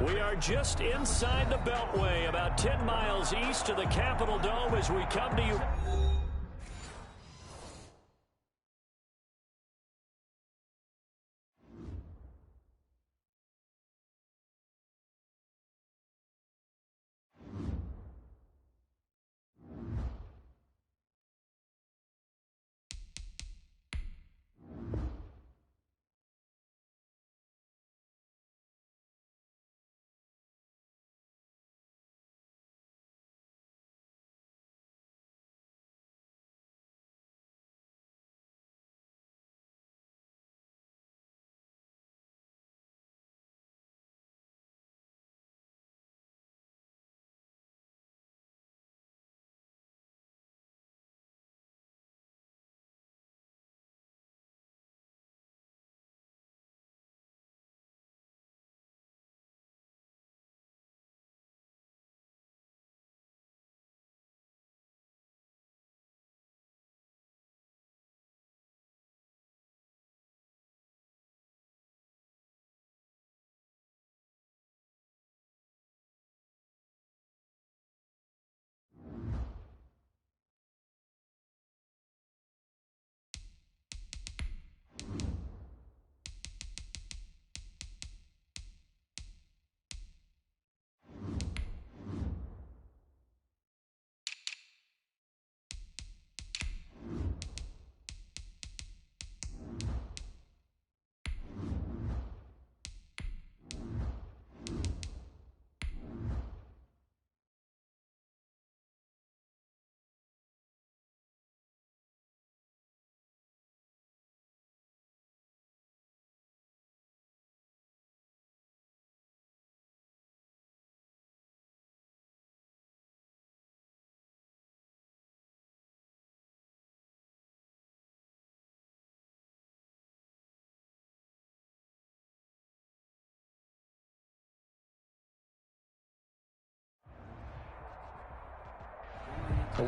We are just inside the Beltway, about 10 miles east of the Capitol Dome as we come to you.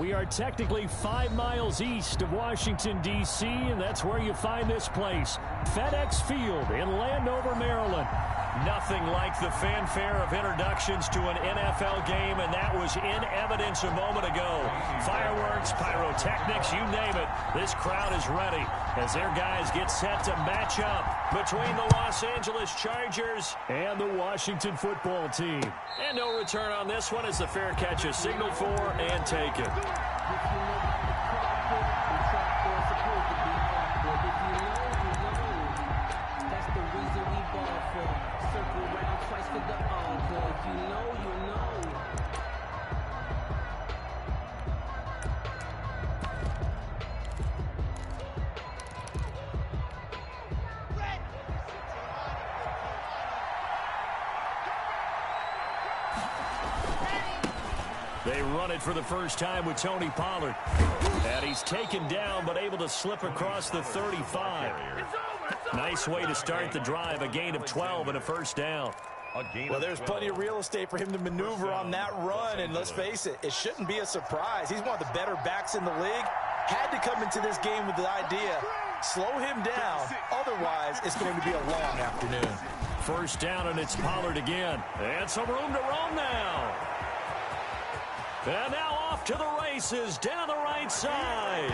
We are technically 5 miles east of Washington, D.C., and that's where you find this place, FedEx Field in Landover, Maryland. Nothing like the fanfare of introductions to an NFL game, and that was in evidence a moment ago. Fireworks, pyrotechnics, you name it. This crowd is ready as their guys get set to match up between the Los Angeles Chargers and the Washington football team. And no return on this one as the fair catch is signaled for and taken. They run it for the first time with Tony Pollard. And he's taken down but able to slip across the 35. Nice way to start the drive, a gain of 12 and a first down. Well, there's plenty of real estate for him to maneuver on that run, and let's face it, it shouldn't be a surprise. He's one of the better backs in the league. Had to come into this game with the idea, slow him down, otherwise it's going to be a long afternoon. First down, and it's Pollard again. And some room to roam now. And now off to the races down the right side.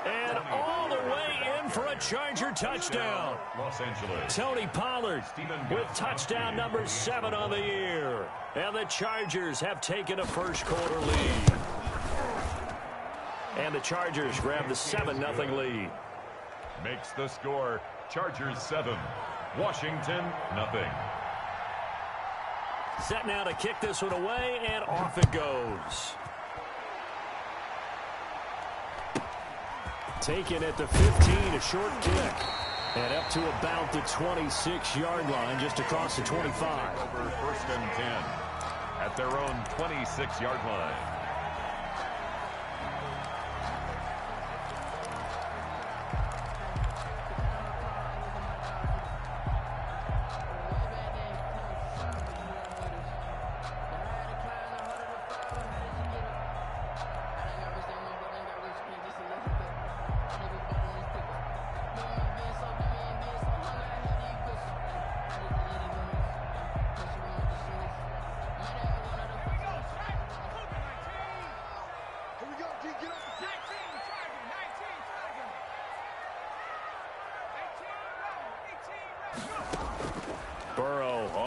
And all the way in for a Charger touchdown. Los Angeles. Tony Pollard with touchdown number 7 on the year. And the Chargers have taken a first-quarter lead. And the Chargers grab the 7-0 lead. Makes the score Chargers 7, Washington nothing. Set now to kick this one away, and off it goes. Taken at the 15, a short kick. And up to about the 26-yard line, just across the 25. Over first and 10 at their own 26-yard line.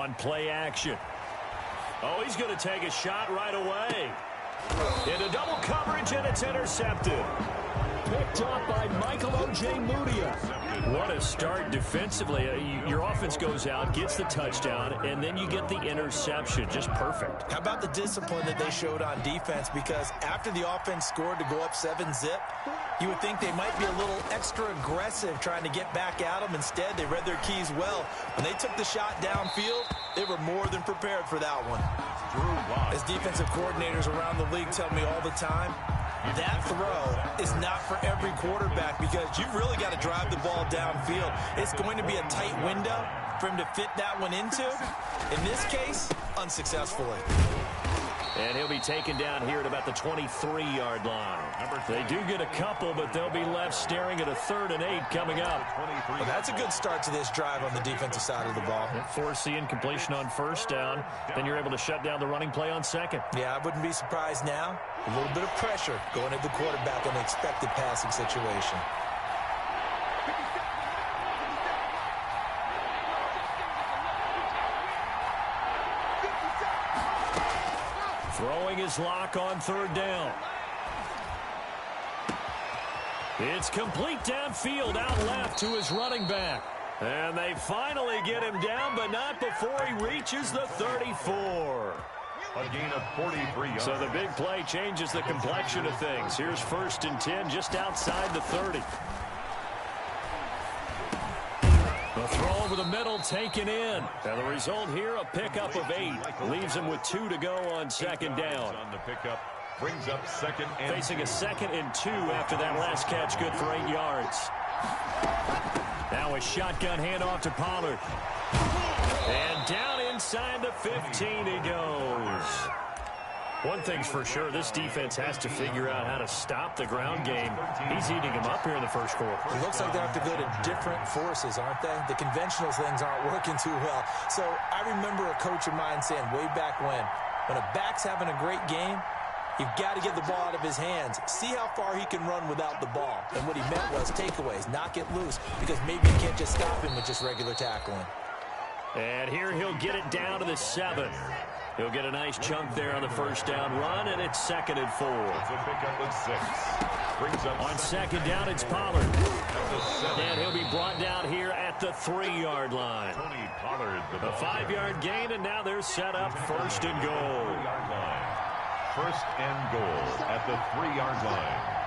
on play action. Oh, he's going to take a shot right away. Into double coverage, and it's intercepted. Picked up by Michael O.J. Mudia. What a start defensively. Your offense goes out, gets the touchdown, and then you get the interception. Just perfect. How about the discipline that they showed on defense? Because after the offense scored to go up 7-zip, you would think they might be a little extra aggressive trying to get back at them. Instead, they read their keys well. When they took the shot downfield, they were more than prepared for that one. As defensive coordinators around the league tell me all the time, that throw is not for every quarterback because you've really got to drive the ball downfield. It's going to be a tight window for him to fit that one into. In this case, unsuccessfully. And he'll be taken down here at about the 23-yard line. They do get a couple, but they'll be left staring at a 3rd and 8 coming up. Well, that's a good start to this drive on the defensive side of the ball. Force the incompletion on 1st down. Then you're able to shut down the running play on 2nd. Yeah, I wouldn't be surprised now. A little bit of pressure going at the quarterback in an expected passing situation. Throwing his lock on 3rd down. It's complete downfield, out left to his running back. And they finally get him down, but not before he reaches the 34. A gain of 43 yards. So the big play changes the complexion of things. Here's 1st and 10 just outside the 30. The throw over the middle taken in. And the result here, a pickup of 8. Leaves him with 2 to go on 2nd down. On the pickup, brings up 2nd and Facing a 2nd and 2 after that last catch, good for 8 yards. Now a shotgun handoff to Pollard. And down inside the 15 he goes. One thing's for sure, this defense has to figure out how to stop the ground game. He's eating him up here in the 1st quarter. It looks like they have to go to different forces, aren't they? The conventional things aren't working too well. So I remember a coach of mine saying way back when a back's having a great game, you've got to get the ball out of his hands. See how far he can run without the ball. And what he meant was takeaways, knock it loose, because maybe you can't just stop him with just regular tackling. And here he'll get it down to the 7. He'll get a nice chunk there on the 1st down run, and it's 2nd and 4. It's a pickup of 6. Brings up on 2nd down, it's Pollard. And he'll be brought down here at the 3-yard line. Tony Pollard. A 5-yard gain, and now they're set up 1st and goal. 3-yard line. 1st and goal at the 3-yard line.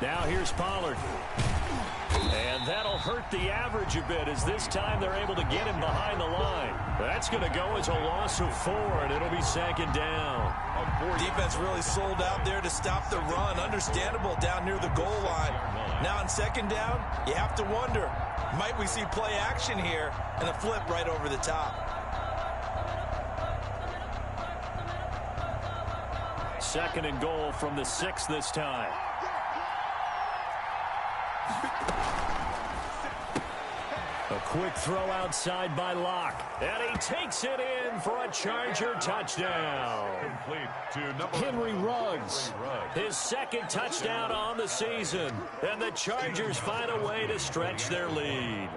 Now here's Pollard. And that'll hurt the average a bit as this time they're able to get him behind the line. That's going to go as a loss of 4, and it'll be 2nd down. Defense really sold out there to stop the run. Understandable down near the goal line. Now on 2nd down, you have to wonder, might we see play action here and a flip right over the top? 2nd and goal from the 6 this time. A quick throw outside by Locke. And he takes it in for a Charger touchdown. Complete to number Henry Ruggs. His 2nd touchdown on the season. And the Chargers find a way to stretch their lead.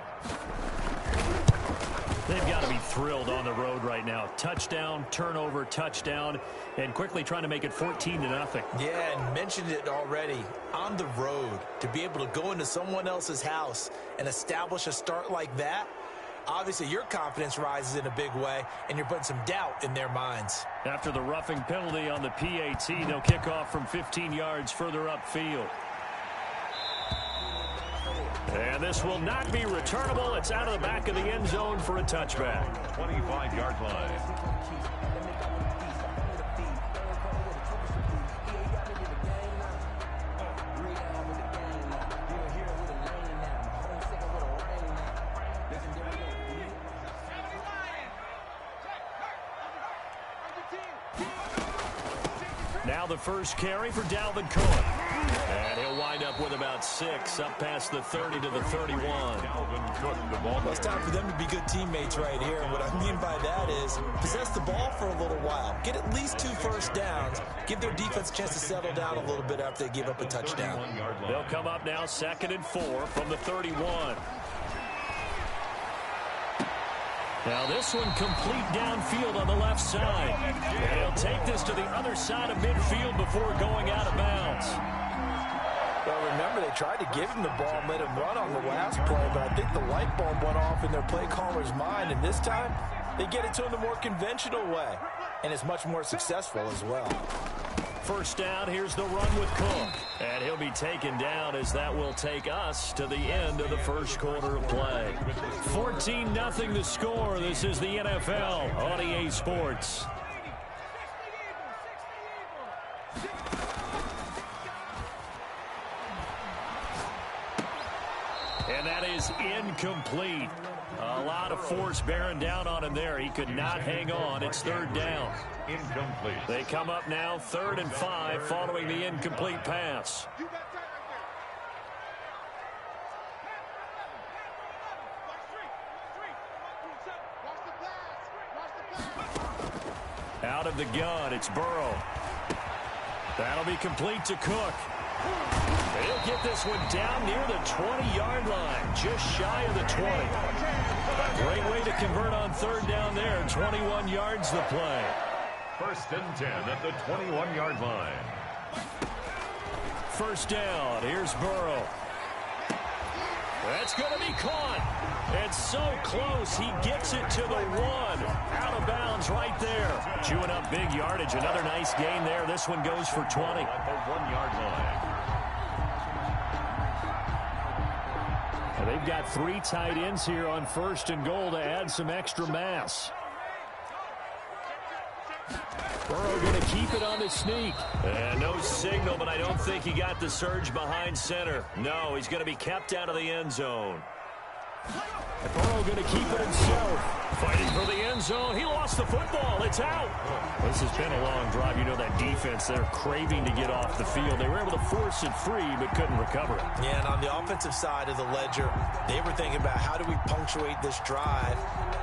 They've got to be thrilled on the road right now. Touchdown, turnover, touchdown, and quickly trying to make it 14-0. Yeah, and mentioned it already. On the road, to be able to go into someone else's house and establish a start like that, obviously your confidence rises in a big way, and you're putting some doubt in their minds. After the roughing penalty on the PAT, they'll kick off from 15 yards further upfield. And this will not be returnable. It's out of the back of the end zone for a touchback. 25-yard line. Now the first carry for Dalvin Cook. And he'll wind up with about 6, up past the 30 to the 31. Dalvin Cook, the ball. Well, it's time for them to be good teammates right here. And what I mean by that is possess the ball for a little while. Get at least 2 first downs. Give their defense a chance to settle down a litwn bit after they give up a touchdown. They'll come up now 2nd and 4 from the 31. Now this one complete downfield on the left side. And he'll take this to the other side of midfield before going out of bounds. Well, remember, they tried to give him the ball and let him run on the last play, but I think the light bulb went off in their play caller's mind, and this time they get it to him the more conventional way, and it's much more successful as well. First down, here's the run with Cook. And he'll be taken down as that will take us to the end of the first quarter of play. 14-0 the score. This is the NFL on EA Sports. And that is incomplete. A lot of force bearing down on him there. He could not hang on. It's 3rd down. Incomplete. They come up now 3rd and 5 following the incomplete pass. Out of the gun, it's Burrow. That'll be complete to Cook. He'll get this one down near the 20-yard line, just shy of the 20. Great way to convert on 3rd down there. 21 yards the play. 1st and 10 at the 21-yard line. First down. Here's Burrow. That's going to be caught. It's so close. He gets it to the 1. Out of bounds right there. Chewing up big yardage. Another nice gain there. This one goes for 20. At the 1-yard line. And they've got 3 tight ends here on 1st and goal to add some extra mass. Burrow going to keep it on the sneak. And no signal, but I don't think he got the surge behind center. No, he's going to be kept out of the end zone. Burrow going to keep it himself. Fighting for the end zone. He lost the football. It's out. This has been a long drive. You know that defense, they're craving to get off the field. They were able to force it free, but couldn't recover it. Yeah, and on the offensive side of the ledger, they were thinking about how do we punctuate this drive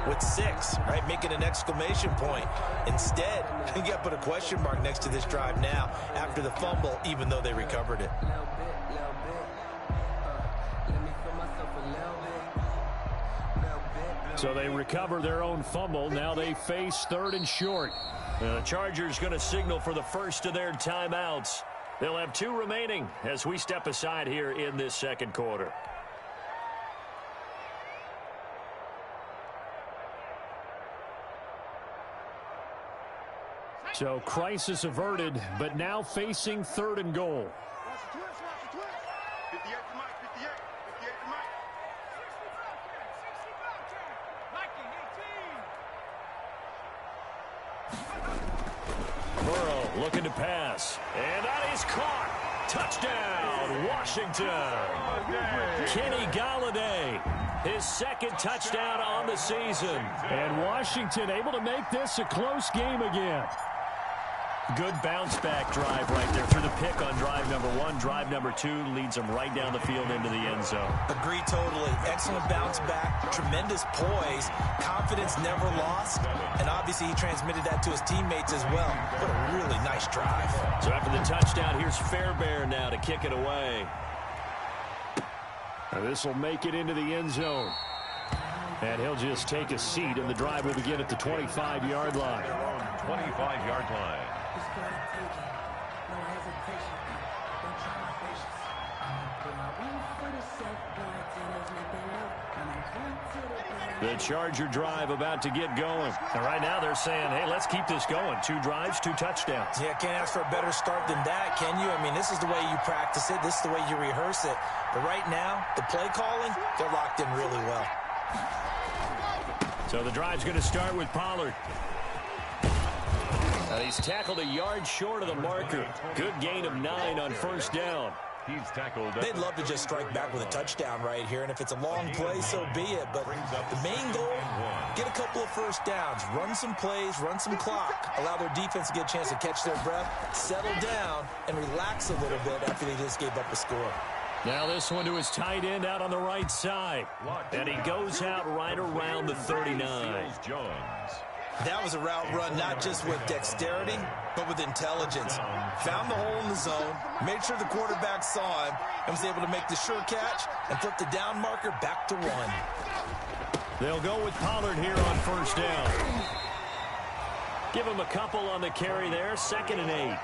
with 6, right? Making an exclamation point. Instead, you got to put a question mark next to this drive now after the fumble, even though they recovered it. So they recover their own fumble. Now they face 3rd and short. And the Chargers going to signal for the first of their timeouts. They'll have 2 remaining as we step aside here in this 2nd quarter. So crisis averted, but now facing 3rd and goal. Burrow looking to pass. And that is caught. Touchdown, Washington. Kenny Golladay, his 2nd touchdown on the season. And Washington able to make this a close game again. Good bounce-back drive right there through the pick on drive number 1. Drive number 2 leads them right down the field into the end zone. Agree totally. Excellent bounce back, tremendous poise, confidence never lost, and obviously he transmitted that to his teammates as well. What a really nice drive. So after the touchdown, here's Fairbairn now to kick it away. And this will make it into the end zone. And he'll just take a seat, and the drive will begin at the 25-yard line. 25-yard line. The Charger drive about to get going. And right now they're saying, hey, let's keep this going. 2 drives, 2 touchdowns. Yeah, can't ask for a better start than that, can you? I mean, this is the way you practice it. This is the way you rehearse it. But right now, the play calling, they're locked in really well. So the drive's going to start with Pollard. He's tackled a yard short of the marker. Good gain of 9 on 1st down. He's tackled. They'd love to just strike back with a touchdown right here, and if it's a long play, so be it. But the main goal, get a couple of first downs, run some plays, run some clock, allow their defense to get a chance to catch their breath, settle down, and relax a little bit after they just gave up a score. Now this one to his tight end out on the right side. And he goes out right around the 39. That was a route run not just with dexterity, but with intelligence. Found the hole in the zone, made sure the quarterback saw him, and was able to make the sure catch and flip the down marker back to 1. They'll go with Pollard here on first down. Give him a couple on the carry there, 2nd and 8.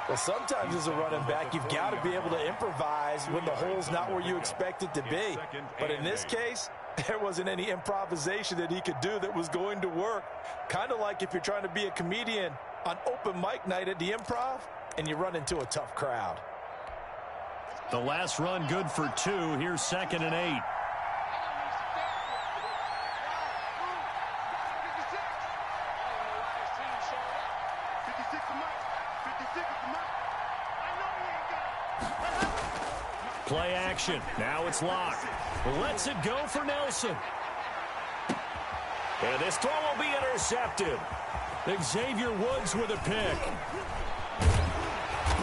Well, sometimes as a running back, you've got to be able to improvise when the hole's not where you expect it to be. But in this case, there wasn't any improvisation that he could do that was going to work. Kind of like if you're trying to be a comedian on open mic night at the Improv and you run into a tough crowd. The last run good for 2. Here's 2nd and 8. Play action. Now it's locked. Lets it go for Nelson. And this throw will be intercepted. Xavier Woods with a pick.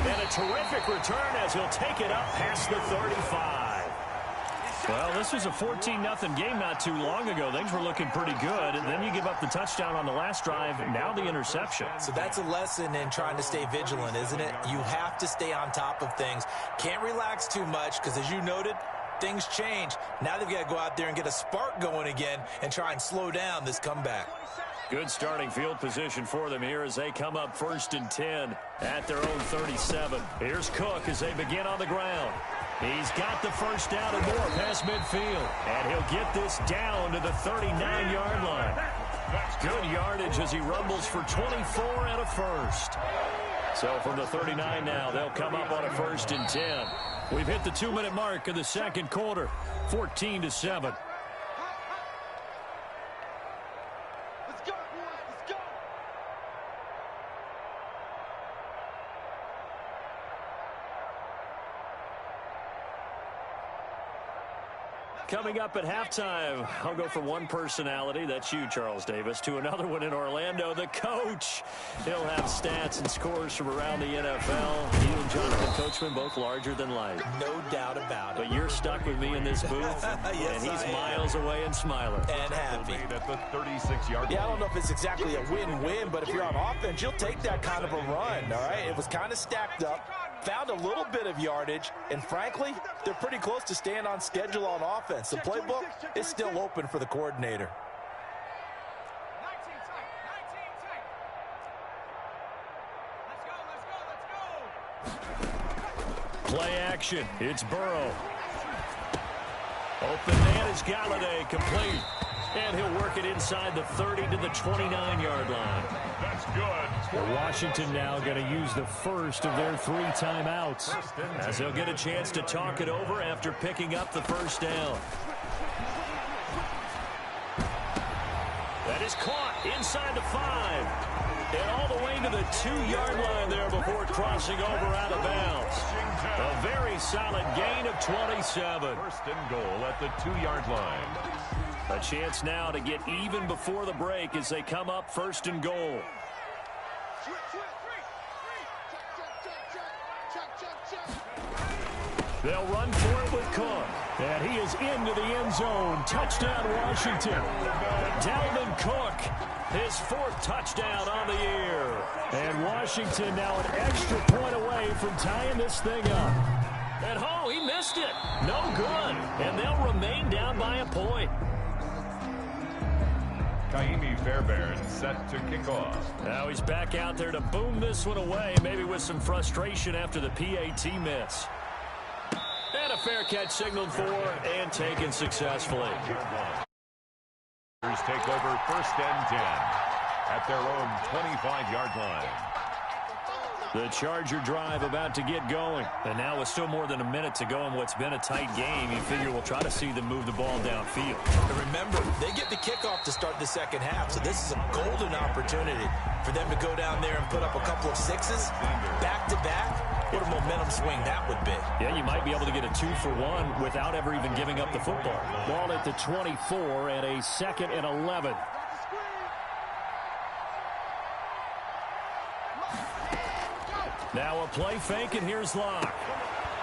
And a terrific return as he'll take it up past the 35. Well, this was a 14-0 game not too long ago. Things were looking pretty good. And then you give up the touchdown on the last drive. Now the interception. So that's a lesson in trying to stay vigilant, isn't it? You have to stay on top of things. Can't relax too much because, as you noted, things change. Now they've got to go out there and get a spark going again and try and slow down this comeback. Good starting field position for them here as they come up 1st and 10 at their own 37. Here's Cook as they begin on the ground. He's got the first down and more past midfield. And he'll get this down to the 39-yard line. Good yardage as he rumbles for 24 and a first. So from the 39 now, they'll come up on a 1st and 10. We've hit the 2-minute mark of the second quarter, 14-7. Coming up at halftime, I'll go from one personality, that's you, Charles Davis, to another one in Orlando, the coach. He'll have stats and scores from around the NFL. He and Jonathan Coachman, both larger than life. No doubt about it. But you're stuck with me in this booth, yes, and he's miles away and smiling. And happy. At the 36-yard yeah, I don't know if it's exactly a win-win, but if you're on offense, you'll take that kind of a run, all right? It was kind of stacked up. Found a little bit of yardage, and frankly, they're pretty close to staying on schedule on offense. The playbook is still open for the coordinator. Play action. It's Burrow. Open man is Galladay, complete. And he'll work it inside the 30 to the 29-yard line. That's good. Well, Washington now going to use the first of their 3 timeouts as they'll get a chance to talk it over after picking up the first down. That is caught inside the 5. And all the way to the 2-yard line there before crossing over out of bounds. A very solid gain of 27. First and goal at the 2-yard line. A chance now to get even before the break as they come up 1st and goal. They'll run for it with Cook. And he is into the end zone. Touchdown, Washington. Dalvin Cook, his 4th touchdown on the year. And Washington now an extra point away from tying this thing up. And oh, he missed it. No good. And they'll remain down by a point. Kaimi Fairbairn set to kick off. Now he's back out there to boom this one away, maybe with some frustration after the PAT miss. And a fair catch signaled for and taken successfully. Take over 1st and 10 at their own 25-yard line. The Charger drive about to get going. And now with still more than a minute to go in what's been a tight game, you figure we'll try to see them move the ball downfield. And remember, they get the kickoff to start the second half, so this is a golden opportunity for them to go down there and put up a couple of 6s back-to-back What a momentum swing that would be. Yeah, you might be able to get a 2-for-1 without ever even giving up the football. Ball at the 24 and a 2nd and 11. Now a play fake, and here's Locke.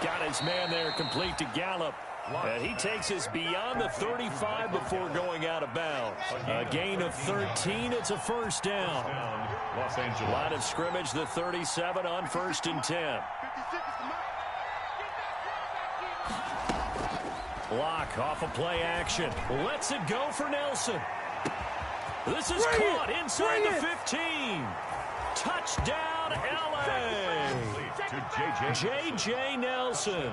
Got his man there complete to Gallup. And he takes us beyond the 35 before going out of bounds. A gain of 13. It's a first down. Los Angeles. Line of scrimmage, the 37 on 1st and 10. Locke off a play action. Lets it go for Nelson. This is caught inside the 15. Touchdown, L.A. J.J. Nelson.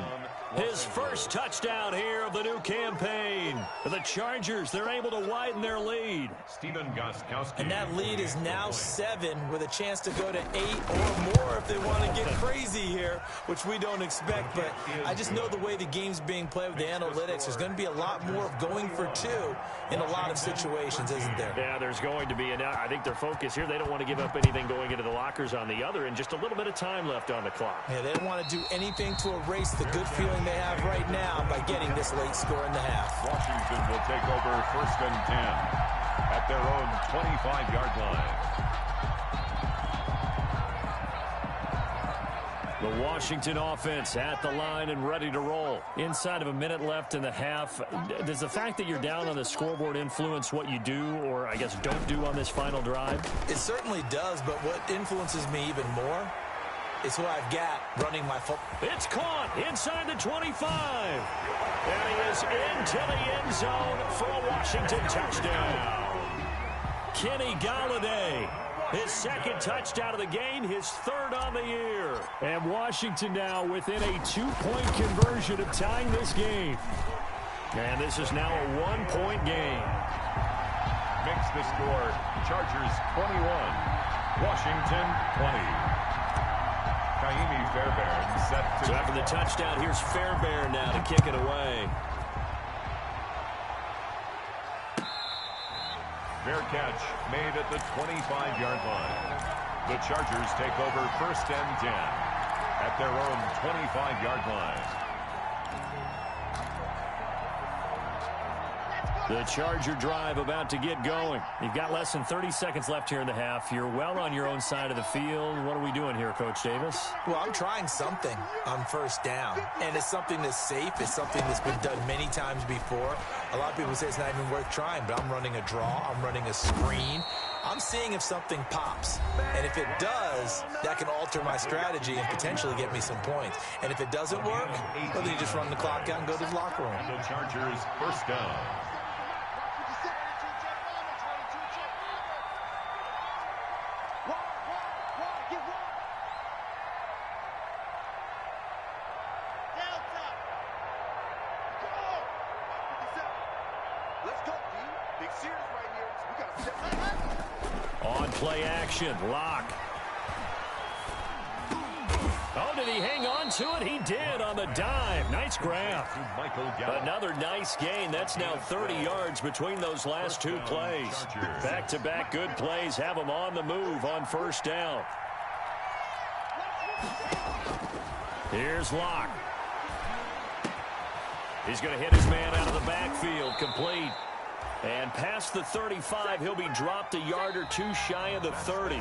His first touchdown here of the new campaign. The Chargers, they're able to widen their lead. Stephen Gostkowski. And that lead is now 7 with a chance to go to 8 or more if they want to get crazy here, which we don't expect. But I just know the way the game's being played with the analytics, there's going to be a lot more of going for 2 in a lot of situations, isn't there? Yeah, there's going to be. And I think their focus here, they don't want to give up anything going into the lockers on the other, and just a little bit of time left on the clock. Yeah, they don't want to do anything to erase the good feeling they have right now by getting this late score in the half. Washington will take over 1st and 10 at their own 25-yard line. The Washington offense at the line and ready to roll. Inside of a minute left in the half, does the fact that you're down on the scoreboard influence what you do, or I guess don't do on this final drive? It certainly does, but what influences me even more is who I've got running my football. It's caught inside the 25. And he is into the end zone for a Washington touchdown. Kenny Golladay, his 2nd touchdown of the game, his 3rd on the year. And Washington now within a 2-point conversion of tying this game. And this is now a 1-point game. Makes the score Chargers 21, Washington 20. Fairbairn set to... So after the touchdown, here's Fairbairn now to kick it away. Fair catch made at the 25-yard line. The Chargers take over 1st and 10 at their own 25-yard line. The Charger drive about to get going. You've got less than 30 seconds left here in the half. You're well on your own side of the field. What are we doing here, Coach Davis? Well, I'm trying something on 1st down, and it's something that's safe. It's something that's been done many times before. A lot of people say it's not even worth trying, but I'm running a draw. I'm running a screen. I'm seeing if something pops, and if it does, that can alter my strategy and potentially get me some points. And if it doesn't work, well, then you just run the clock out and go to the locker room. The Chargers 1st down. Play action, Locke. Oh, did he hang on to it? He did on the dive. Nice grab. Another nice gain. That's now 30 yards between those last 2 plays. Back-to-back good plays have them on the move on 1st down. Here's Locke. He's going to hit his man out of the backfield. Complete. And past the 35, he'll be dropped a yard or 2 shy of the 30.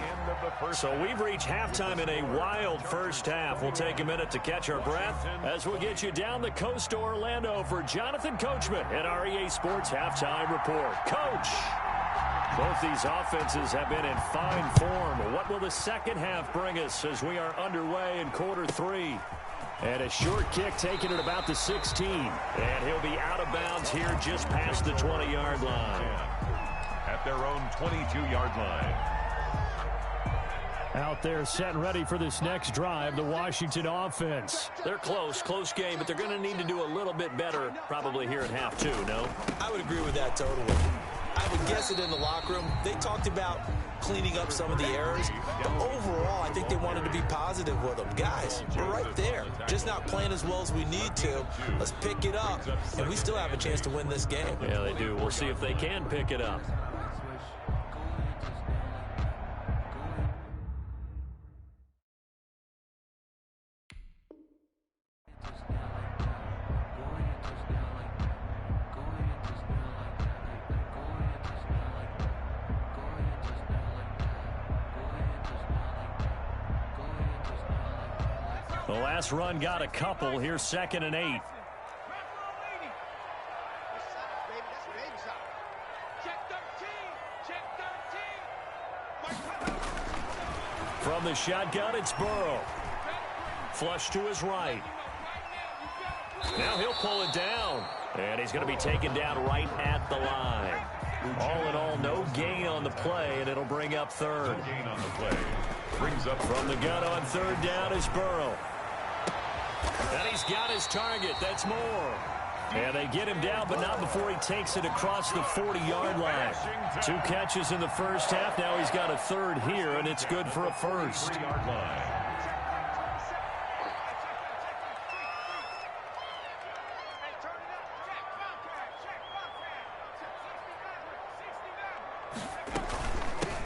So we've reached halftime in a wild first half. We'll take a minute to catch our breath as we'll get you down the coast to Orlando for Jonathan Coachman at our EA Sports Halftime Report. Coach, both these offenses have been in fine form. What will the second half bring us as we are underway in quarter 3? And a short kick taken at about the 16. And he'll be out of bounds here just past the 20-yard line. At their own 22-yard line. Out there set and ready for this next drive, the Washington offense. They're close game, but they're going to need to do a little bit better probably here at half 2, no? I would agree with that totally. I would guess it in the locker room. They talked about cleaning up some of the errors, but overall, I think they wanted to be positive with them. Guys, we're right there. Just not playing as well as we need to. Let's pick it up, and we still have a chance to win this game. Yeah, they do. We'll see if they can pick it up. The last run got a couple. Here's 2nd and 8. From the shotgun, it's Burrow. Flush to his right. Now he'll pull it down. And he's going to be taken down right at the line. All in all, no gain on the play, and it'll bring up 3rd. No gain on the play. Brings up from the gun on 3rd down is Burrow. And he's got his target. That's more. And they get him down, but not before he takes it across the 40-yard line. 2 catches in the first half. Now he's got a 3rd here, and it's good for a 1st.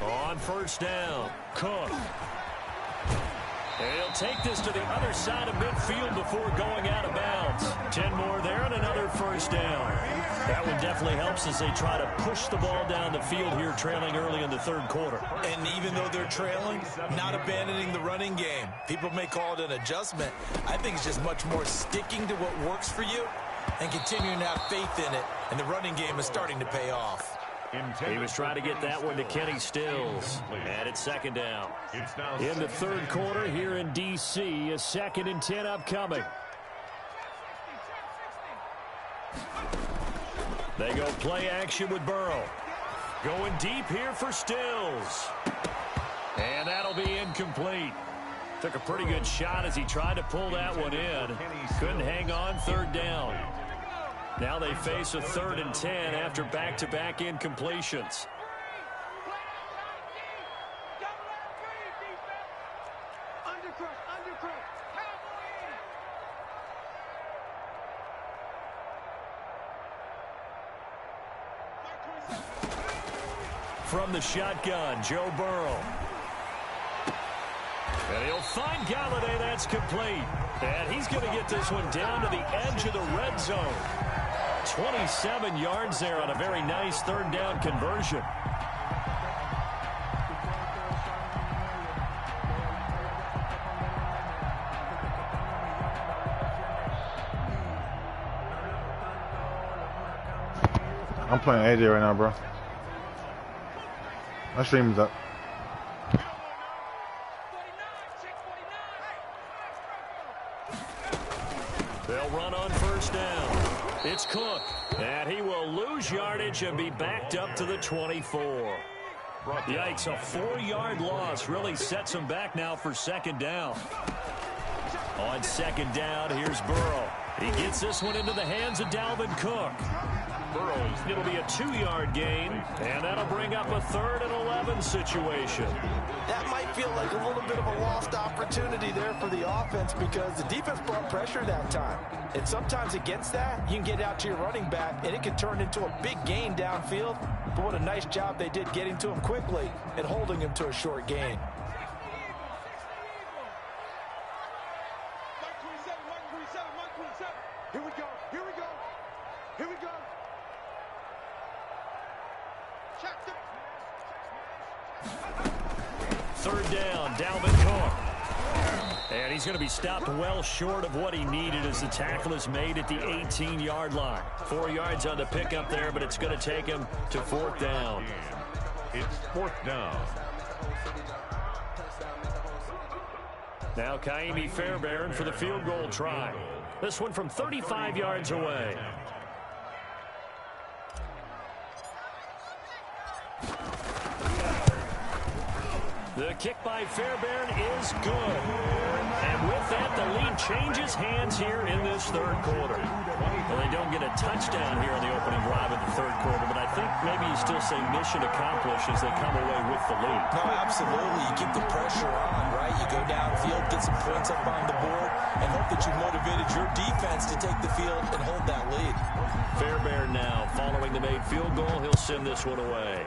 On 1st down, Cook. And he'll take this to the other side of midfield before going out of bounds. 10 more there and another 1st down. That one definitely helps as they try to push the ball down the field here, trailing early in the 3rd quarter. And even though they're trailing, not abandoning the running game. People may call it an adjustment. I think it's just much more sticking to what works for you and continuing to have faith in it. And the running game is starting to pay off. He was trying to get that one to Kenny Stills. And it's 2nd down. In the 3rd quarter here in D.C., a 2nd and 10 upcoming. They go play action with Burrow. Going deep here for Stills. And that'll be incomplete. Took a pretty good shot as he tried to pull that one in. Couldn't hang on, 3rd down. Now they face a 3rd and 10 after back-to-back incompletions. From the shotgun, Joe Burrow. And he'll find Galladay. That's complete. And he's going to get this one down to the edge of the red zone. 27 yards there on a very nice 3rd down conversion. I'm playing AJ right now, bro. My stream's up. They'll run on 1st down. It's Cook, and he will lose yardage and be backed up to the 24. Yikes, a 4-yard loss really sets him back now for 2nd down. On 2nd down, here's Burrow. He gets this one into the hands of Dalvin Cook. Burrows, it'll be a 2-yard gain, and that'll bring up a 3rd and 11 situation. That might feel like a little bit of a lost opportunity there for the offense because the defense brought pressure that time. And sometimes against that, you can get out to your running back, and it can turn into a big gain downfield. But what a nice job they did getting to him quickly and holding him to a short gain. Here we go. Here we go. Here we go. Check the 3rd down, Dalvin Cook. And he's going to be stopped well short of what he needed as the tackle is made at the 18-yard line. 4 yards on the pickup there, but it's going to take him to 4th down. It's 4th down. Now Kaimi Fairbairn for the field goal try. This one from 35 yards away. The kick by Fairbairn is good. And with that, the lead changes hands here in this 3rd quarter. Well, they don't get a touchdown here on the opening drive of the 3rd quarter, but I think maybe you still say mission accomplished as they come away with the lead. No, absolutely. You keep the pressure on, right? You go downfield, get some points up on the board, and hope that you motivated your defense to take the field and hold that lead. Fairbairn now, following the made field goal, he'll send this one away.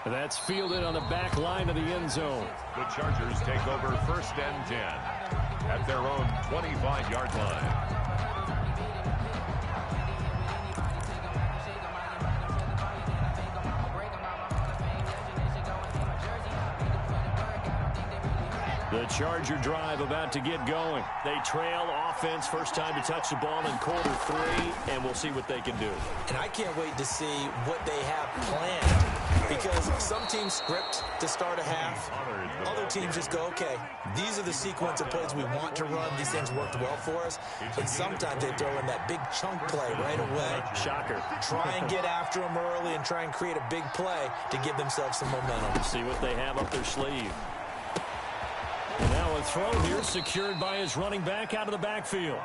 That's fielded on the back line of the end zone. The Chargers take over 1st and 10 at their own 25-yard line. The Charger drive about to get going. They trail offense, first time to touch the ball in quarter 3, and we'll see what they can do. And I can't wait to see what they have planned, because some teams script to start a half. Other teams just go, okay, these are the sequence of plays we want to run. These things worked well for us. And sometimes they throw in that big chunk play right away. Shocker. Try and get after them early and try and create a big play to give themselves some momentum. See what they have up their sleeve. Now a throw here secured by his running back out of the backfield.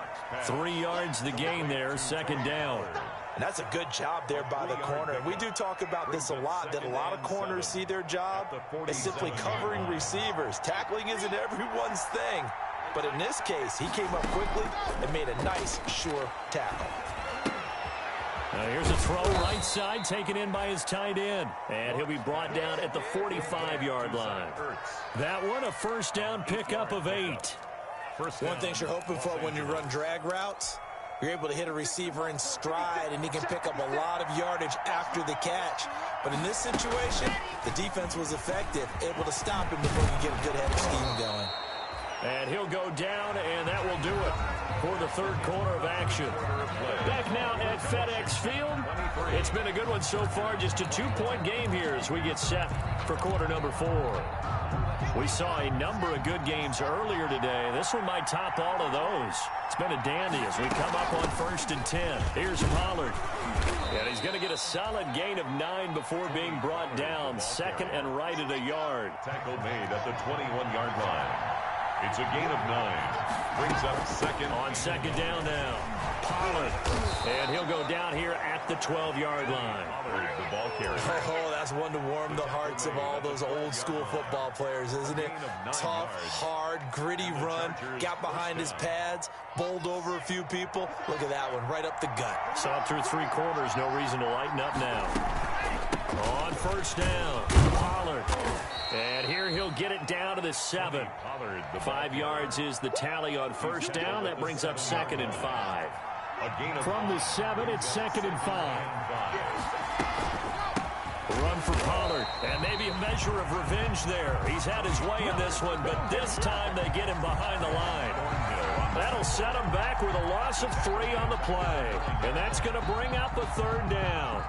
3 yards the gain there, second down. And that's a good job there by the corner. We do talk about this a lot, that a lot of corners see their job as simply covering receivers. Tackling isn't everyone's thing. But in this case, he came up quickly and made a nice, sure tackle. Now here's a throw right side taken in by his tight end. And he'll be brought down at the 45-yard line. That one a first down pickup of 8. One thing you're hoping for when you run drag routes, you're able to hit a receiver in stride and he can pick up a lot of yardage after the catch. But in this situation, the defense was effective, able to stop him before he get a good head of steam going. And he'll go down, and that will do it for the third quarter of action. Back now at FedEx Field. It's been a good one so far. Just a 2-point game here as we get set for quarter number 4. We saw a number of good games earlier today. This one might top all of those. It's been a dandy as we come up on 1st and 10. Here's Pollard. And he's going to get a solid gain of 9 before being brought down. Second and right at a yard. Tackle made at the 21-yard line. It's a gain of 9. Brings up second. On second down now. Pollard. And he'll go down here at the 12-yard line. Pollard, the ball carrier. Oh, that's one to warm the hearts of all those old-school football players, isn't it? Tough, hard, gritty run. Got behind his pads, bowled over a few people. Look at that one, right up the gut. Saw it through 3 quarters. No reason to lighten up now. On first down, Pollard. And here he'll get it down to the 7. 5 yards is the tally on first down. That brings up second and 5. From the 7, it's second and 5. Run for Pollard. And maybe a measure of revenge there. He's had his way in this one, but this time they get him behind the line. That'll set him back with a loss of 3 on the play. And that's going to bring up a third down.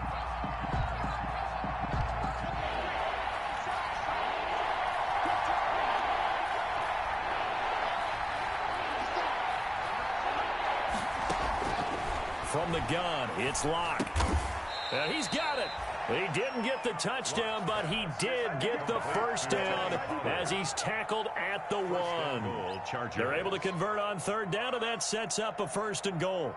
From the gun, it's Locke. And he's got it. He didn't get the touchdown, but he did get the first down as he's tackled at the 1. They're able to convert on third down, and that sets up a 1st and goal.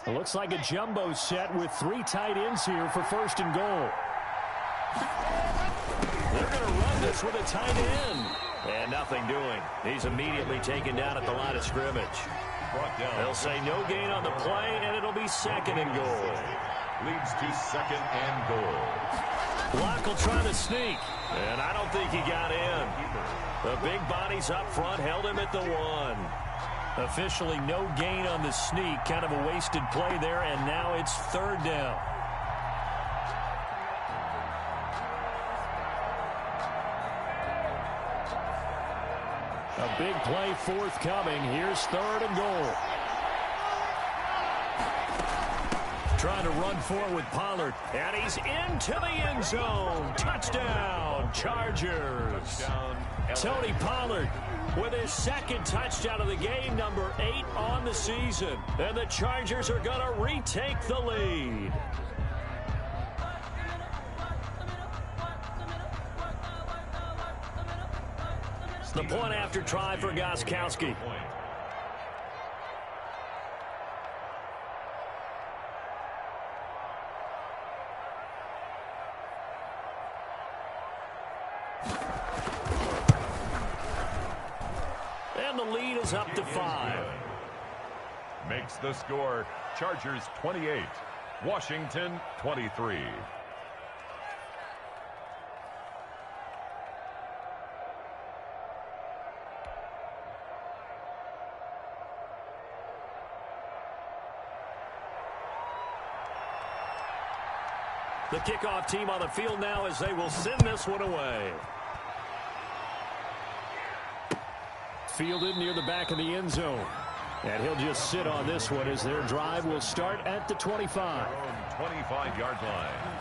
It looks like a jumbo set with 3 tight ends here for 1st and goal. They're going to run this with a tight end. And nothing doing. He's immediately taken down at the line of scrimmage. They'll say no gain on the play, and it'll be 2nd and goal. Leads to 2nd and goal. Locke will try to sneak, and I don't think he got in. The big bodies up front held him at the 1. Officially no gain on the sneak. Kind of a wasted play there, and now it's 3rd down. A big play forthcoming. Here's 3rd and goal. Trying to run forward with Pollard. And he's into the end zone. Touchdown, Chargers. Tony Pollard with his 2nd touchdown of the game, number 8 on the season. And the Chargers are going to retake the lead. The point after try for Gostkowski. And the lead is up to 5. Makes the score Chargers 28, Washington 23. The kickoff team on the field now as they will send this one away. Fielded near the back of the end zone. And he'll just sit on this one as their drive will start at the 25. 25-yard line.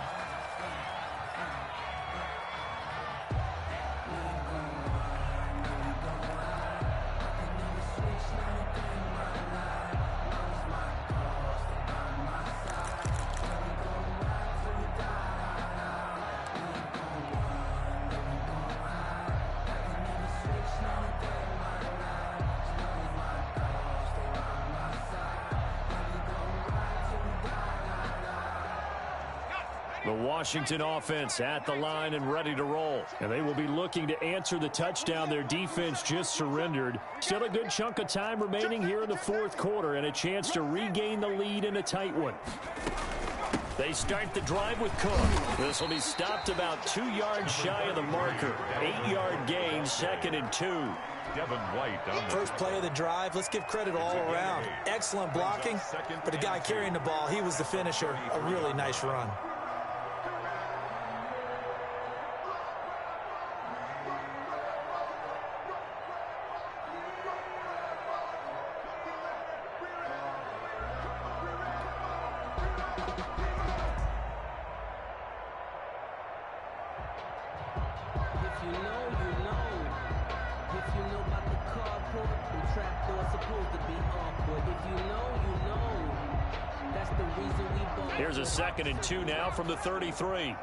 The Washington offense at the line and ready to roll. And they will be looking to answer the touchdown their defense just surrendered. Still a good chunk of time remaining here in the fourth quarter and a chance to regain the lead in a tight one. They start the drive with Cook. This will be stopped about 2 yards shy of the marker. 8-yard gain, 2nd and 2. Devin White on the first play of the drive. Let's give credit all around. Excellent blocking, but the guy carrying the ball, he was the finisher. A really nice run. Here's a 2nd and 2 now from the 33.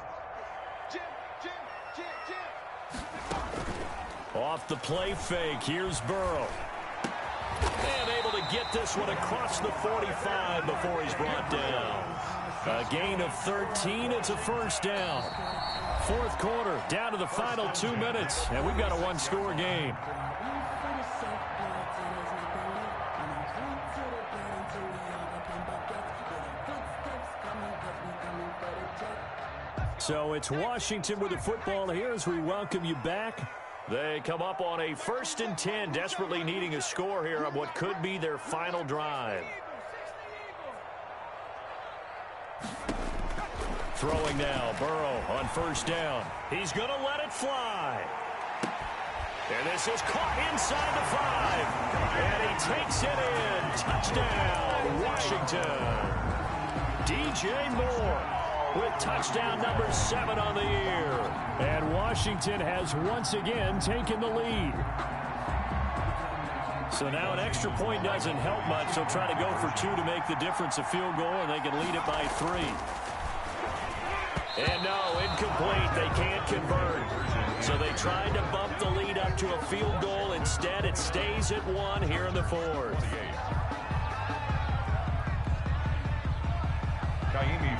Off the play fake, here's Burrow. And able to get this one across the 45 before he's brought down. A gain of 13, it's a first down. Fourth quarter, down to the final 2 minutes, and we've got a one-score game. So it's Washington with the football here as we welcome you back. They come up on a 1st and 10, desperately needing a score here on what could be their final drive. Throwing now, Burrow on 1st down. He's going to let it fly. And this is caught inside the 5. And he takes it in. Touchdown, Washington. DJ Moore with touchdown number 7 on the year. And Washington has once again taken the lead. So now an extra point doesn't help much. They'll try to go for 2 to make the difference a field goal, and they can lead it by 3. And no, incomplete. They can't convert. So they tried to bump the lead up to a field goal. Instead, it stays at 1 here in the fourth.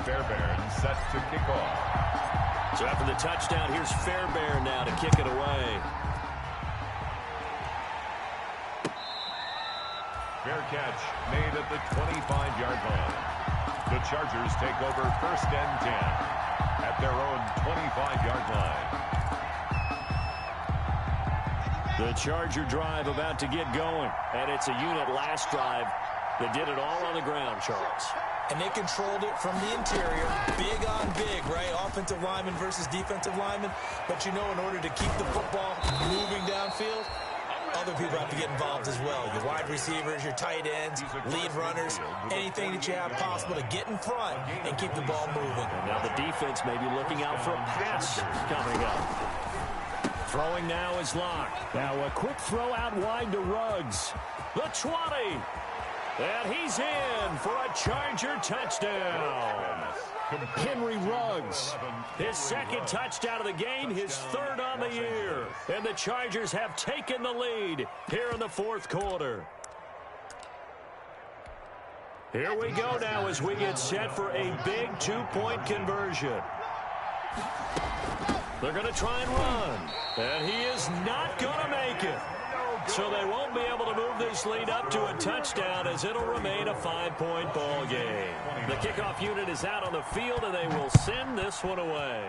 Fairbairn set to kick off. So after the touchdown, here's Fairbairn now to kick it away. Fair catch made at the 25-yard line. The Chargers take over 1st and 10 at their own 25-yard line. The Charger drive about to get going, and it's a unit last drive that did it all on the ground, Charles. And they controlled it from the interior, big on big, right? Offensive lineman versus defensive lineman. But you know, in order to keep the football moving downfield, other people have to get involved as well. Your wide receivers, your tight ends, lead runners, anything that you have possible to get in front and keep the ball moving. And now the defense may be looking out for a pass coming up. Throwing now is locked. Now a quick throw out wide to Ruggs. The 20. And he's in for a Charger touchdown. Henry Ruggs, his 2nd touchdown of the game, his 3rd on the year. And the Chargers have taken the lead here in the fourth quarter. Here we go now as we get set for a big 2-point conversion. They're going to try and run. And he is not going to make it. So they won't be able to move this lead up to a touchdown as it'll remain a 5-point ball game. The kickoff unit is out on the field, and they will send this one away.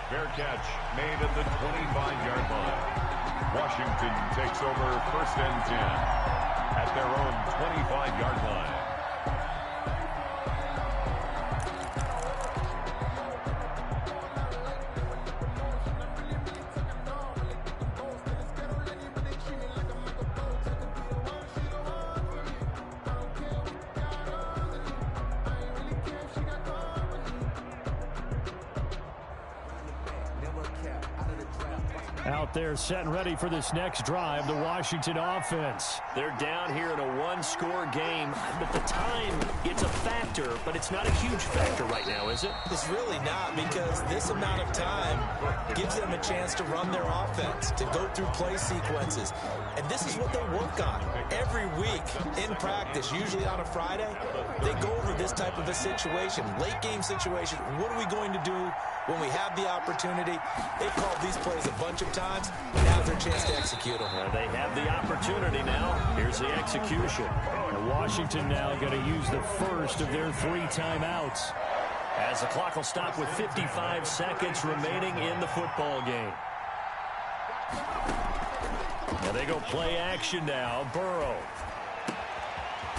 Fair catch made at the 25-yard line. Washington takes over 1st and 10 at their own 25-yard line. Out there setting ready for this next drive, the Washington offense. They're down here in a one-score game, but the time, it's a factor, but it's not a huge factor right now, is it? It's really not, because this amount of time gives them a chance to run their offense, to go through play sequences. And this is what they work on every week in practice, usually on a Friday. They go over this type of a situation, late game situation. What are we going to do when we have the opportunity? They've called these plays a bunch of times. Now's their chance to execute them. They have the opportunity now. Here's the execution. And Washington now going to use the first of their 3 timeouts, as the clock will stop with 55 seconds remaining in the football game. Now they go play action now. Burrow.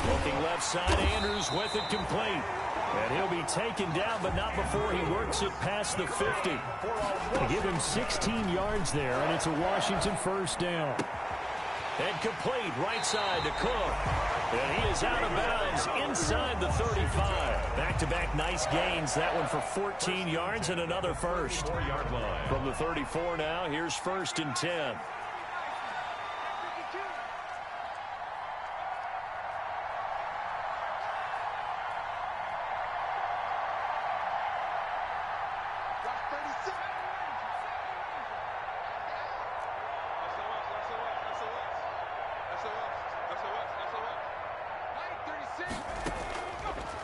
Looking left side, Andrews with it complete. And he'll be taken down, but not before he works it past the 50. They give him 16 yards there, and it's a Washington first down. And complete right side to Cook. And he is out of bounds inside the 35. Back-to-back nice gains. That one for 14 yards and another first. From the 34 now, here's 1st and 10.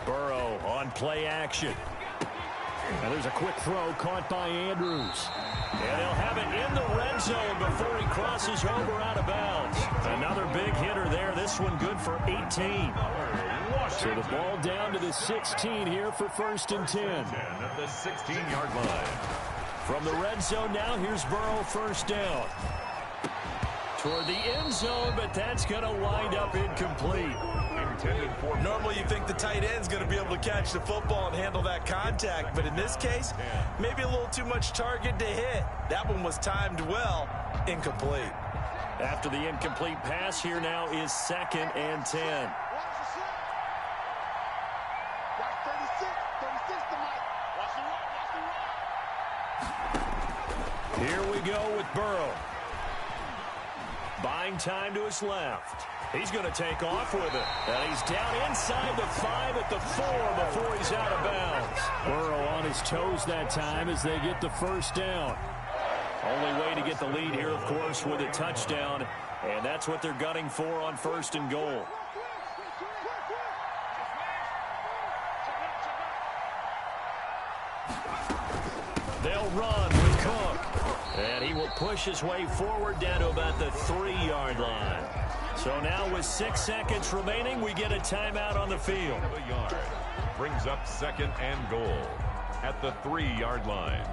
Burrow on play action. And there's a quick throw caught by Andrews. And they'll have it in the red zone before he crosses over out of bounds. Another big hitter there. This one good for 18. So the ball down to the 16 here for 1st and 10. At the 16-yard line. From the red zone now, here's Burrow first down. Toward the end zone, but that's going to wind up incomplete. Normally you think the tight end's going to be able to catch the football and handle that contact, but in this case, maybe a little too much target to hit. That one was timed well. Incomplete. After the incomplete pass, here now is 2nd and 10. Here we go with Burrow. Buying time to his left. He's going to take off with it. And he's down inside the 5 at the 4 before he's out of bounds. Burrow on his toes that time as they get the first down. Only way to get the lead here, of course, with a touchdown. And that's what they're gunning for on 1st and goal. They'll run with Cook. And he will push his way forward down to about the 3-yard line. So now with 6 seconds remaining, we get a timeout on the field. Brings up 2nd and goal at the 3-yard line.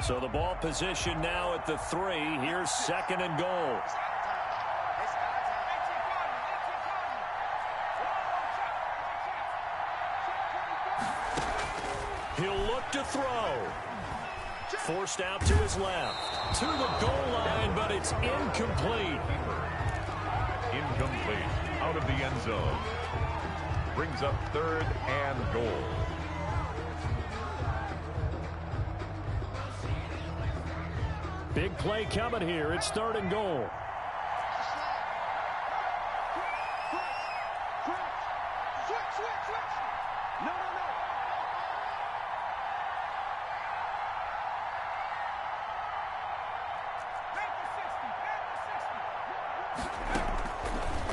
So the ball position now at the 3. Here's 2nd and goal. He'll look to throw. Forced out to his left. To the goal line, but it's incomplete. Incomplete. Out of the end zone. Brings up 3rd and goal. Big play coming here. It's 3rd and goal.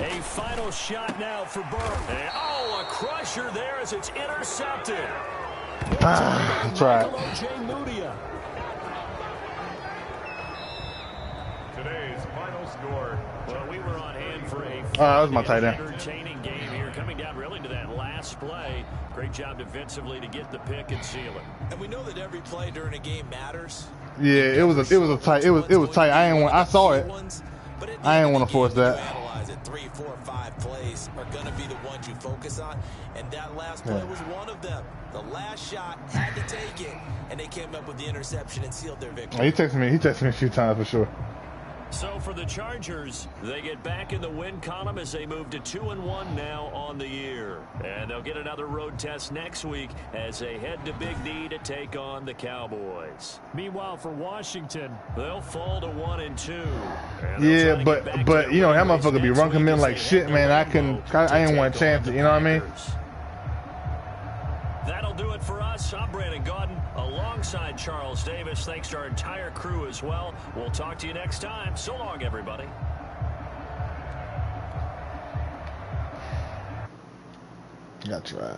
A final shot now for Burrow. Oh, a crusher there as it's intercepted. That's right. Today's final score. Well, we were on hand for a that was my tight end. entertaining game here, coming down really to that last play. Great job defensively to get the pick and seal it. And we know that every play during a game matters. Yeah, it was tight. It was tight. I saw it. I didn't want to force that. 3, 4, 5 plays are going to be the ones you focus on, and that last play was one of them. The last shot had to take it, and they came up with the interception and sealed their victory. He texted me a few times for sure. So for the Chargers, they get back in the win column as they move to 2-1 now on the year. And they'll get another road test next week as they head to Big D to take on the Cowboys. Meanwhile, for Washington, they'll fall to 1-2. Yeah, but you know, that motherfucker be running in like shit, man. I ain't want a chance, you know what I mean? That'll do it for us. I'm Brandon Gaudin alongside Charles Davis. Thanks to our entire crew as well. We'll talk to you next time. So long, everybody. That's right.